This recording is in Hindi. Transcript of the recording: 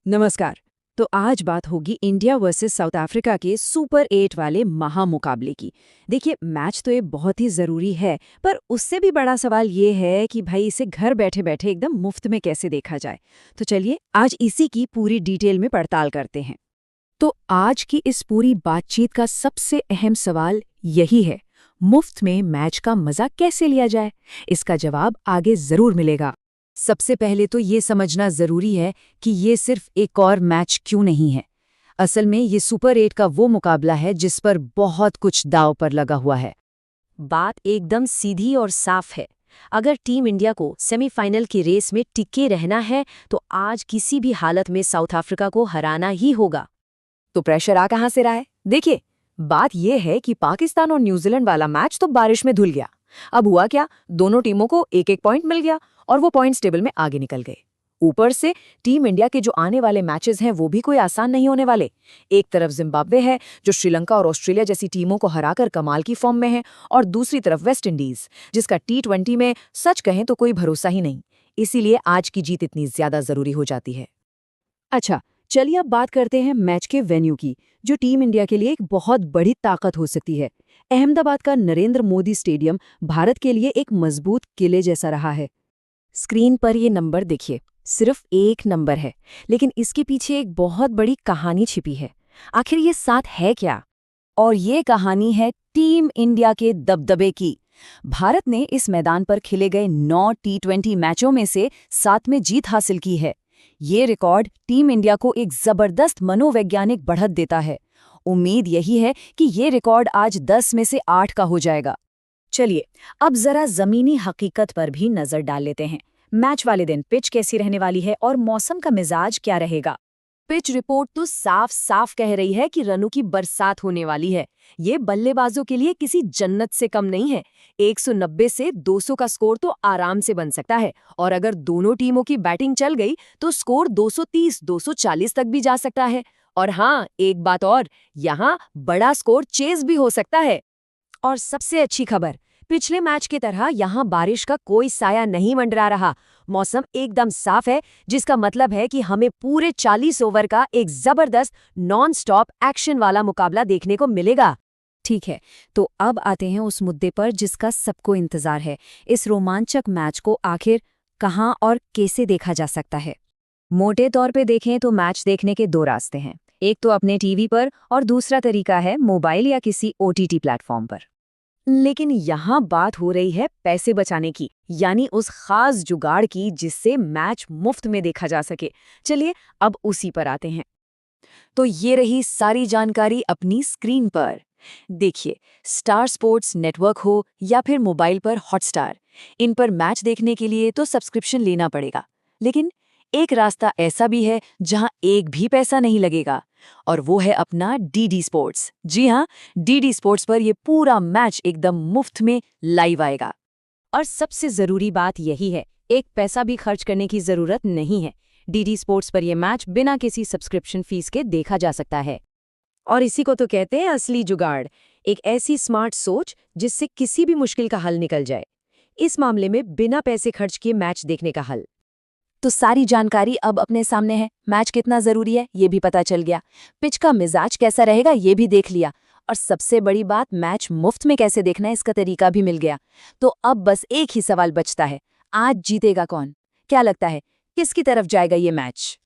नमस्कार। तो आज बात होगी इंडिया वर्सेस साउथ अफ्रीका के सुपर 8 वाले महामुकाबले की। देखिए, मैच तो ये बहुत ही ज़रूरी है, पर उससे भी बड़ा सवाल ये है कि भाई इसे घर बैठे-बैठे एकदम मुफ्त में कैसे देखा जाए। तो चलिए आज इसी की पूरी डिटेल में पड़ताल करते हैं। तो आज की इस पूरी बातचीत का सबसे अहम सवाल यही है, मुफ्त में मैच का मजा कैसे लिया जाए? इसका जवाब आगे ज़रूर मिलेगा। सबसे पहले तो ये समझना ज़रूरी है कि ये सिर्फ एक और मैच क्यों नहीं है। असल में ये सुपर 8 का वो मुकाबला है जिस पर बहुत कुछ दांव पर लगा हुआ है। बात एकदम सीधी और साफ है। अगर टीम इंडिया को सेमीफाइनल की रेस में टिके रहना है तो आज किसी भी हालत में साउथ अफ्रीका को हराना ही होगा। तो प्रेशर आ कहाँ से रहा है? देखिए, बात यह है कि पाकिस्तान और न्यूजीलैंड वाला मैच तो बारिश में धुल गया। अब हुआ क्या, दोनों टीमों को एक एक पॉइंट मिल गया और वो पॉइंट्स टेबल में आगे निकल गए। ऊपर से टीम इंडिया के जो आने वाले मैचेस हैं वो भी कोई आसान नहीं होने वाले। एक तरफ जिम्बाब्वे है जो श्रीलंका और ऑस्ट्रेलिया जैसी टीमों को हराकर कमाल की फॉर्म में है, और दूसरी तरफ वेस्ट इंडीज जिसका T20 में सच कहें तो कोई भरोसा ही नहीं। इसीलिए आज की जीत इतनी ज्यादा जरूरी हो जाती है। अच्छा, चलिए अब बात करते हैं मैच के वेन्यू की, जो टीम इंडिया के लिए एक बहुत बड़ी ताकत हो सकती है। अहमदाबाद का नरेंद्र मोदी स्टेडियम भारत के लिए एक मजबूत किले जैसा रहा है। स्क्रीन पर ये नंबर देखिए, सिर्फ एक नंबर है, लेकिन इसके पीछे एक बहुत बड़ी कहानी छिपी है। आखिर ये 7 है क्या? और ये कहानी है टीम इंडिया के दबदबे की। भारत ने इस मैदान पर खेले गए 9 T20 मैचों में से 7 में जीत हासिल की है। ये रिकॉर्ड टीम इंडिया को एक जबरदस्त मनोवैज्ञानिक बढ़त देता है। उम्मीद यही है कि ये रिकॉर्ड आज 10 में से 8 का हो जाएगा। चलिए अब जरा जमीनी हकीकत पर भी नजर डाल लेते हैं। मैच वाले दिन पिच कैसी रहने वाली है और मौसम का मिजाज क्या रहेगा? पिच रिपोर्ट तो साफ साफ कह रही है कि रनों की बरसात होने वाली है। ये बल्लेबाजों के लिए किसी जन्नत से कम नहीं है। 190 से 200 का स्कोर तो आराम से बन सकता है, और अगर दोनों टीमों की बैटिंग चल गई तो स्कोर 230-240 तक भी जा सकता है। और हाँ, एक बात और, यहाँ बड़ा स्कोर चेज भी हो सकता है। और सबसे अच्छी खबर, पिछले मैच की तरह यहाँ बारिश का कोई साया नहीं मंडरा रहा। मौसम एकदम साफ है, जिसका मतलब है कि हमें पूरे 40 ओवर का एक जबरदस्त नॉन स्टॉप एक्शन वाला मुकाबला देखने को मिलेगा। ठीक है, तो अब आते हैं उस मुद्दे पर जिसका सबको इंतजार है। इस रोमांचक मैच को आखिर कहाँ और कैसे देखा जा सकता है? मोटे तौर पे देखें तो मैच देखने के 2 रास्ते हैं। एक तो अपने टीवी पर, और दूसरा तरीका है मोबाइल या किसी OTT प्लेटफॉर्म पर। लेकिन यहाँ बात हो रही है पैसे बचाने की, यानी उस खास जुगाड़ की जिससे मैच मुफ्त में देखा जा सके। चलिए अब उसी पर आते हैं। तो ये रही सारी जानकारी अपनी स्क्रीन पर। देखिए, स्टार स्पोर्ट्स नेटवर्क हो या फिर मोबाइल पर हॉटस्टार, इन पर मैच देखने के लिए तो सब्सक्रिप्शन लेना पड़ेगा। लेकिन एक रास्ता ऐसा भी है जहां एक भी पैसा नहीं लगेगा, और वो है अपना DD स्पोर्ट्स। जी हाँ, DD स्पोर्ट्स पर ये पूरा मैच एकदम मुफ्त में लाइव आएगा। और सबसे ज़रूरी बात यही है, एक पैसा भी खर्च करने की ज़रूरत नहीं है। DD स्पोर्ट्स पर यह मैच बिना किसी सब्सक्रिप्शन फीस के देखा जा सकता है। और इसी को तो कहते हैं असली जुगाड़, एक ऐसी स्मार्ट सोच जिससे किसी भी मुश्किल का हल निकल जाए। इस मामले में बिना पैसे खर्च किए मैच देखने का हल। तो सारी जानकारी अब अपने सामने है। मैच कितना जरूरी है ये भी पता चल गया, पिच का मिजाज कैसा रहेगा ये भी देख लिया, और सबसे बड़ी बात, मैच मुफ्त में कैसे देखना है इसका तरीका भी मिल गया। तो अब बस एक ही सवाल बचता है, आज जीतेगा कौन? क्या लगता है, किसकी तरफ जाएगा ये मैच?